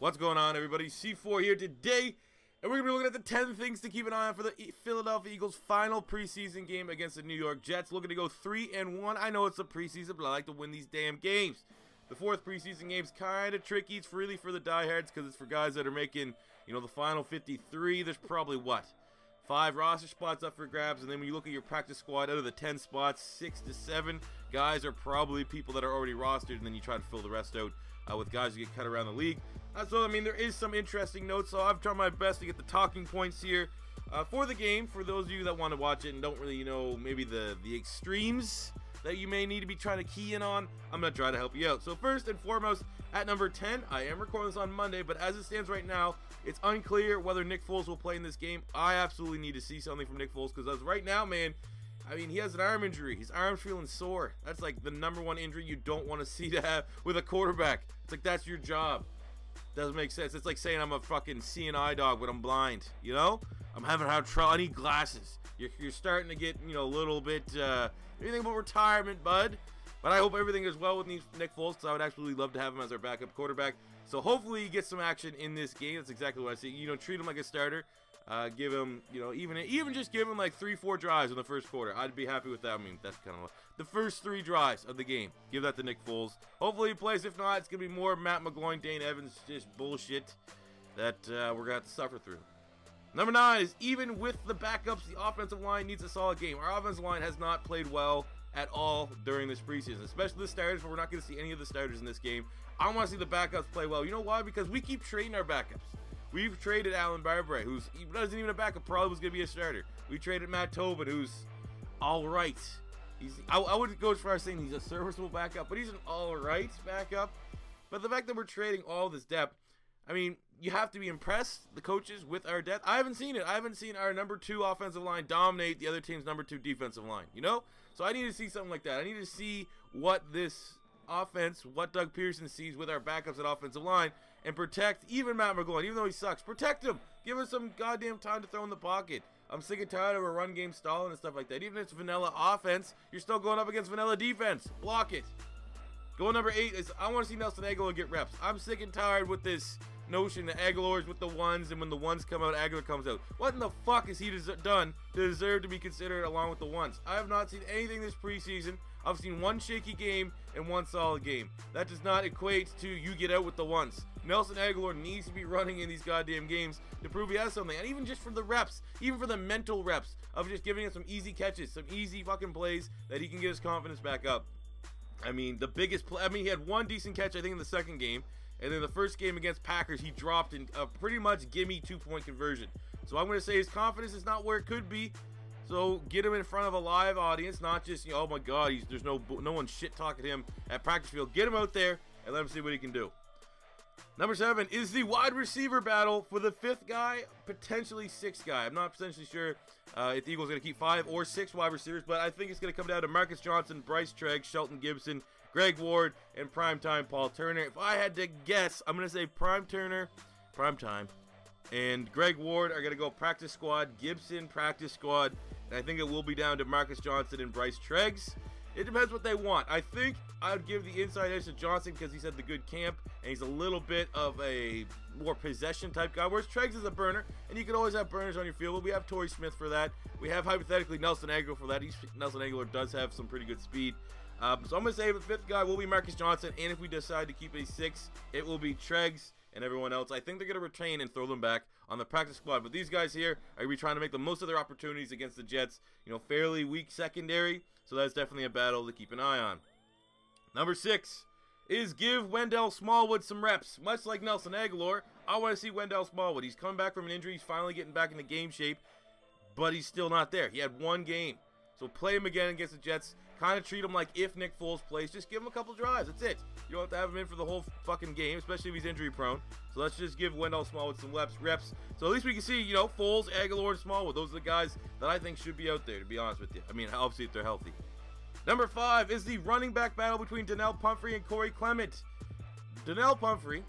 What's going on, everybody? C4 here today, and we're going to be looking at the 10 things to keep an eye on for the Philadelphia Eagles' final preseason game against the New York Jets. Looking to go 3-1. I know it's a preseason, but I like to win these damn games. The fourth preseason game's kind of tricky. It's really for the diehards because it's for guys that are making, the final 53. There's probably, 5 roster spots up for grabs, and then when you look at your practice squad, out of the 10 spots, 6 to 7 guys are probably people that are already rostered, and then you try to fill the rest out with guys who get cut around the league. So, there is some interesting notes, so I've tried my best to get the talking points here for the game, for those of you that want to watch it and don't really, maybe the extremes that you may need to be trying to key in on. I'm going to try to help you out. So first and foremost, at number 10, I am recording this on Monday, but as it stands right now, it's unclear whether Nick Foles will play in this game. I absolutely need to see something from Nick Foles, because as right now, man, he has an arm injury. His arm's feeling sore. That's like the #1 injury you don't want to see to have with a quarterback. It's like, that's your job. Doesn't make sense. It's like saying I'm a fucking seeing eye dog, but I'm blind, I'm having trouble. I need glasses. You're starting to get, a little bit, anything about retirement, bud. But I hope everything goes well with Nick Foles, because I would absolutely love to have him as our backup quarterback. So hopefully he gets some action in this game. That's exactly what I see. Treat him like a starter. Give him, even just give him like 3-4 drives in the first quarter. I'd be happy with that. That's kind of the first 3 drives of the game. Give that to Nick Foles. Hopefully he plays. If not, it's going to be more Matt McGloin, Dane Evans, just bullshit that we're going to have to suffer through. Number 9 is, even with the backups, the offensive line needs a solid game. Our offensive line has not played well at all during this preseason, especially the starters, but we're not going to see any of the starters in this game. I want to see the backups play well. You know why? Because we keep trading our backups. We've traded Alan Barbray, who wasn't even a backup, probably was going to be a starter. We traded Matt Tobin, who's all right. I wouldn't go as far as saying he's a serviceable backup, but he's an all right backup. But the fact that we're trading all this depth, you have to be impressed, the coaches, with our depth. I haven't seen it. I haven't seen our #2 offensive line dominate the other team's #2 defensive line, So I need to see something like that. I need to see what this offense, what Doug Pearson sees with our backups at offensive line, and protect even Matt McGloin, even though he sucks. Protect him. Give us some goddamn time to throw in the pocket. I'm sick and tired of a run game stalling and stuff like that. Even if it's vanilla offense, you're still going up against vanilla defense. Block it. Goal number 8 is, I want to see Nelson Agholor get reps. I'm sick and tired with this notion that Agholor's with the ones, and when the ones come out, Agholor comes out. What in the fuck has he done to deserve to be considered along with the ones? I have not seen anything this preseason. I've seen 1 shaky game and 1 solid game. That does not equate to you get out with the ones. Nelson Agholor needs to be running in these goddamn games to prove he has something. And even just for the reps, even for the mental reps of just giving him some easy catches, some easy fucking plays that he can get his confidence back up. The biggest play, he had 1 decent catch, I think, in the second game. And then the first game against Packers, he dropped in a pretty much gimme 2-point conversion. So I'm going to say his confidence is not where it could be. So get him in front of a live audience, not just, oh my God, there's no one shit talking him at practice field. Get him out there and let him see what he can do. Number 7 is the wide receiver battle for the 5th guy, potentially 6th guy. I'm not potentially sure if the Eagles are going to keep 5 or 6 wide receivers, but I think it's going to come down to Marcus Johnson, Bryce Tregg, Shelton Gibson, Greg Ward, and primetime Paul Turner. If I had to guess, I'm going to say primetime, and Greg Ward are going to go practice squad, Gibson practice squad, and I think it will be down to Marcus Johnson and Bryce Treggs. It depends what they want. I think I would give the inside edge to Johnson because he's had the good camp, and he's a little bit of a more possession type guy, whereas Treggs is a burner, and you can always have burners on your field. But we have Torrey Smith for that. We have, hypothetically, Nelson Agholor for that. Nelson Agholor does have some pretty good speed. So I'm going to say the 5th guy will be Marcus Johnson, and if we decide to keep a 6, it will be Treggs and everyone else. I think they're going to retain and throw them back on the practice squad. But these guys here are going to be trying to make the most of their opportunities against the Jets. Fairly weak secondary. So that's definitely a battle to keep an eye on. Number 6 is give Wendell Smallwood some reps. Much like Nelson Agholor, I want to see Wendell Smallwood. He's coming back from an injury. He's finally getting back into game shape. But he's still not there. He had 1 game. So play him again against the Jets. Kind of treat him like if Nick Foles plays. Just give him a couple drives. That's it. You don't have to have him in for the whole fucking game, especially if he's injury prone. So let's just give Wendell Smallwood some reps. So at least we can see, Foles, Agholor, and Smallwood. Those are the guys that I think should be out there, to be honest with you. Obviously if they're healthy. Number 5 is the running back battle between Donnell Pumphrey and Corey Clement. Donnell Pumphrey,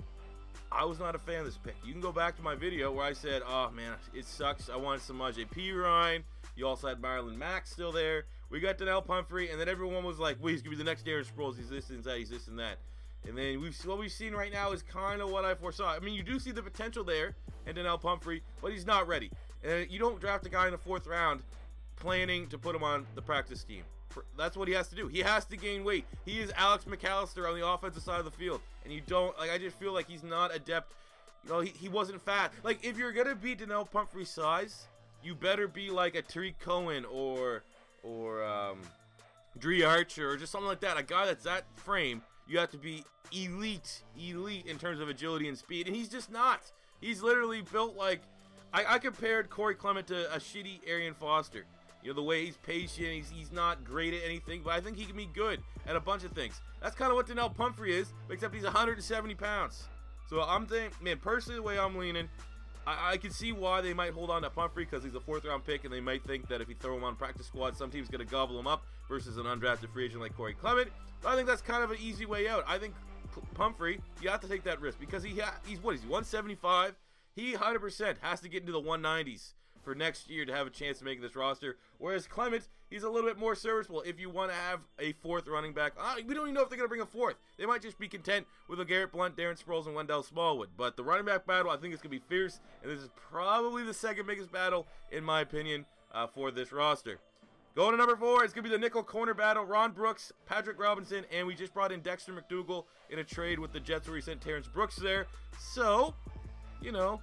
I was not a fan of this pick. You can go back to my video where I said, oh man, it sucks. I wanted some Ajay Pirine. You also had Marlon Mack still there. We got Donnell Pumphrey, and then everyone was like, well, he's going to be the next Darren Sproles. He's this and that. He's this and that. And then what we've seen right now is kind of what I foresaw. I mean, you do see the potential there in Pumphrey, but he's not ready. And you don't draft a guy in the 4th round planning to put him on the practice team. That's what he has to do. He has to gain weight. He is Alex McAllister on the offensive side of the field. And you don't, like, I just feel like he's not adept. You know, he wasn't fat. Like, if you're going to beat Pumphrey's size, you better be like a Tariq Cohen or Dree Archer or just something like that. A guy that's that frame, you have to be elite in terms of agility and speed. And he's just not. He's literally built like, I compared Corey Clement to a shitty Arian Foster. You know, the way he's patient, he's not great at anything, but I think he can be good at a bunch of things. That's kind of what Pumphrey is, except he's 170 pounds. So I'm thinking, man, personally, the way I'm leaning, I can see why they might hold on to Pumphrey because he's a 4th round pick, and they might think that if you throw him on practice squad, some team's going to gobble him up versus an undrafted free agent like Corey Clement. But I think that's kind of an easy way out. I think Pumphrey, you have to take that risk because he's what is he, 175? He 100% has to get into the 190s for next year to have a chance to make this roster. Whereas Clement, he's a little bit more serviceable if you want to have a 4th running back. We don't even know if they're going to bring a 4th. They might just be content with a Garrett Blunt, Darren Sproles, and Wendell Smallwood. But the running back battle, I think it's going to be fierce. And this is probably the 2nd biggest battle, in my opinion, for this roster. Going to number 4, it's going to be the nickel corner battle. Ron Brooks, Patrick Robinson, and we just brought in Dexter McDougal in a trade with the Jets where we sent Terrence Brooks there. So, you know,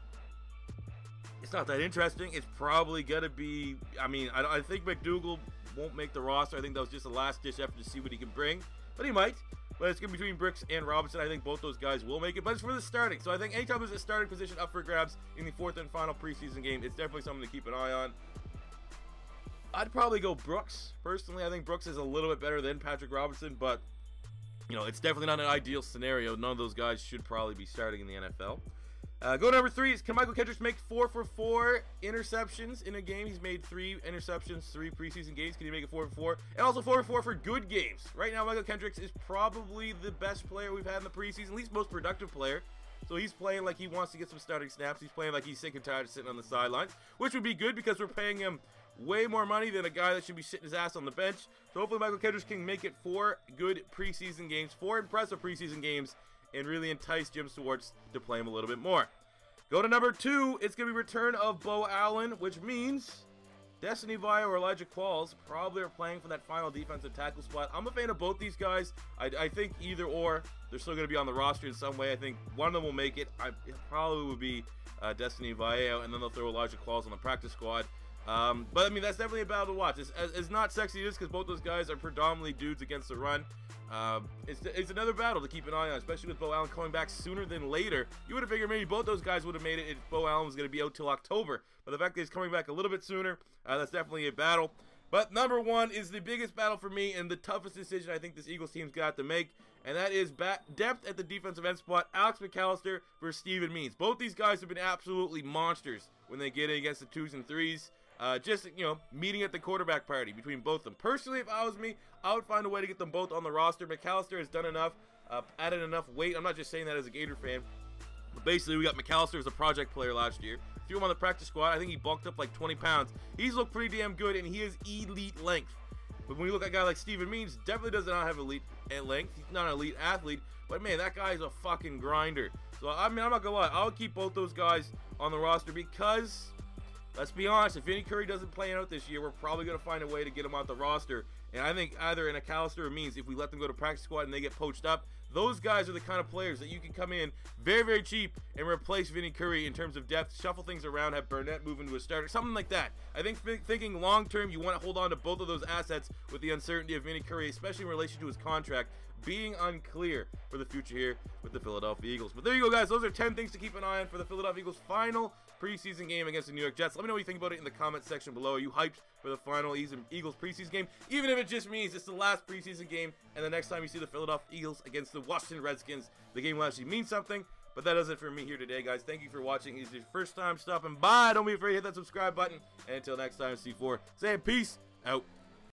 it's not that interesting. It's probably going to be, I mean, I think McDougal won't make the roster. I think that was just a last-ditch effort to see what he can bring. But he might. But it's going to be between Brooks and Robinson. I think both those guys will make it. But it's for the starting. So I think anytime there's a starting position up for grabs in the 4th and final preseason game, it's definitely something to keep an eye on. I'd probably go Brooks. Personally, I think Brooks is a little bit better than Patrick Robinson. But, you know, it's definitely not an ideal scenario. None of those guys should probably be starting in the NFL. Go to number 3 is, can Michael Kendricks make 4 for 4 interceptions in a game? He's made 3 interceptions, 3 preseason games. Can he make it 4 for 4? And also 4 for 4 for good games. Right now, Michael Kendricks is probably the best player we've had in the preseason, at least most productive player. So he's playing like he wants to get some starting snaps. He's playing like he's sick and tired of sitting on the sidelines, which would be good because we're paying him way more money than a guy that should be sitting his ass on the bench. So hopefully Michael Kendricks can make it 4 good preseason games, 4 impressive preseason games, and really entice Jim Swartz to play him a little bit more. Go to number 2, it's going to be return of Bo Allen, which means Destiny Vio or Elijah Qualls probably are playing for that final defensive tackle spot. I'm a fan of both these guys. I think either or, they're still going to be on the roster in some way. I think one of them will make it. It probably would be Destiny Vio, and then they'll throw Elijah Qualls on the practice squad. But I mean, that's definitely a battle to watch. It's not sexy just because both those guys are predominantly dudes against the run. It's another battle to keep an eye on, especially with Bo Allen coming back sooner than later. You would have figured maybe both those guys would have made it if Bo Allen was going to be out till October. But the fact that he's coming back a little bit sooner, that's definitely a battle. But number 1 is the biggest battle for me and the toughest decision I think this Eagles team's got to make. And that is depth at the defensive end spot. Alex McAllister versus Steven Means. Both these guys have been absolutely monsters when they get in against the 2s and 3s. Just, you know, meeting at the quarterback party between both of them. Personally, if I was me, I would find a way to get them both on the roster. McAllister has done enough, added enough weight. I'm not just saying that as a Gator fan. But basically, we got McAllister as a project player last year. Threw him on the practice squad. I think he bulked up like 20 pounds. He's looked pretty damn good, and he is elite length. But when you look at a guy like Steven Means, definitely does not have elite length. He's not an elite athlete. But, man, that guy is a fucking grinder. So, I mean, I'm not going to lie. I would keep both those guys on the roster because, let's be honest, if Vinny Curry doesn't play out this year, we're probably going to find a way to get him on the roster. And I think either in McAllister or Means, if we let them go to practice squad and they get poached up, those guys are the kind of players that you can come in very, very cheap and replace Vinny Curry in terms of depth, shuffle things around, have Burnett move into a starter, something like that. I think thinking long-term, you want to hold on to both of those assets with the uncertainty of Vinny Curry, especially in relation to his contract being unclear for the future here with the Philadelphia Eagles. But there you go, guys. Those are 10 things to keep an eye on for the Philadelphia Eagles' final preseason game against the New York Jets. Let me know what you think about it in the comment section below. Are you hyped for the final Eagles preseason game? Even if it just means it's the last preseason game, and the next time you see the Philadelphia Eagles against the Washington Redskins, the game will actually mean something. But that does it for me here today, guys. Thank you for watching. If it's your first time stopping by, don't be afraid to hit that subscribe button. And until next time, C4, saying peace out.